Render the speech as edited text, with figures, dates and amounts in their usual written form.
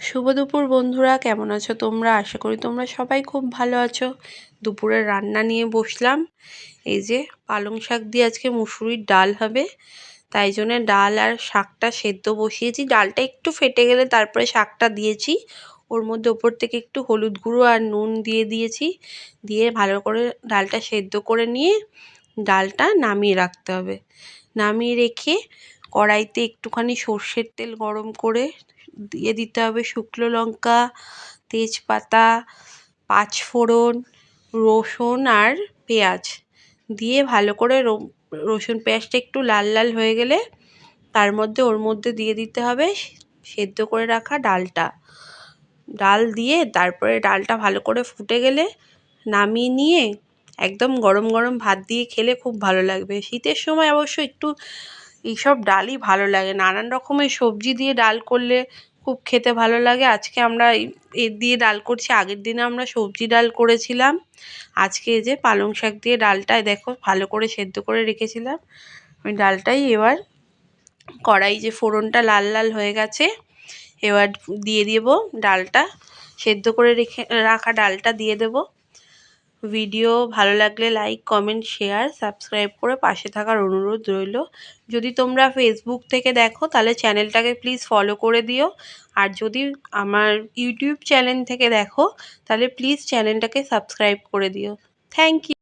শুভ দুপুর বন্ধুরা, কেমন আছো তোমরা? আশা করি তোমরা সবাই খুব ভালো আছো। দুপুরের রান্না নিয়ে বসলাম। এই যে পালং শাক দিয়ে আজকে মুসুরির ডাল হবে, তাই জন্য ডাল আর শাকটা সেদ্ধ বসিয়েছি। ডালটা একটু ফেটে গেলে তারপরে শাকটা দিয়েছি। ওর মধ্যে ওপর থেকে একটু হলুদ গুঁড়ো আর নুন দিয়ে দিয়েছি। দিয়ে ভালো করে ডালটা সেদ্ধ করে নিয়ে ডালটা নামিয়ে রাখতে হবে। নামিয়ে রেখে কড়াইতে একটুখানি সর্ষের তেল গরম করে দিয়ে দিতে হবে শুকনো লঙ্কা, তেজপাতা, পাঁচফোড়ন, রসুন আর পেঁয়াজ দিয়ে ভালো করে রসুন পেঁয়াজটা একটু লাল লাল হয়ে গেলে ওর মধ্যে দিয়ে দিতে হবে সেদ্ধ করে রাখা ডালটা। ডাল দিয়ে তারপরে ডালটা ভালো করে ফুটে গেলে নামিয়ে নিয়ে একদম গরম গরম ভাত দিয়ে খেলে খুব ভালো লাগবে। শীতের সময় অবশ্য একটু এইসব ডালই ভালো লাগে। নানান রকমের সবজি দিয়ে ডাল করলে খুব খেতে ভালো লাগে। আজকে আমরা এর দিয়ে ডাল করছি, আগের দিনে আমরা সবজি ডাল করেছিলাম। আজকে এই যে পালং শাক দিয়ে ডালটায় দেখো ভালো করে সেদ্ধ করে রেখেছিলাম। ওই ডালটাই এবার কড়াই যে ফোড়নটা লাল লাল হয়ে গেছে, এবার দিয়ে দেবো ডালটা, সেদ্ধ করে রাখা ডালটা দিয়ে দেবো। ভিডিও ভালো লাগলে লাইক, কমেন্ট, শেয়ার, সাবস্ক্রাইব করে পাশে থাকার অনুরোধ রইল। যদি তোমরা ফেসবুক থেকে দেখো তাহলে চ্যানেলটাকে প্লিজ ফলো করে দিও। আর যদি আমার ইউটিউব চ্যানেল থেকে দেখো তাহলে প্লিজ চ্যানেলটাকে সাবস্ক্রাইব করে দিও। Thank you.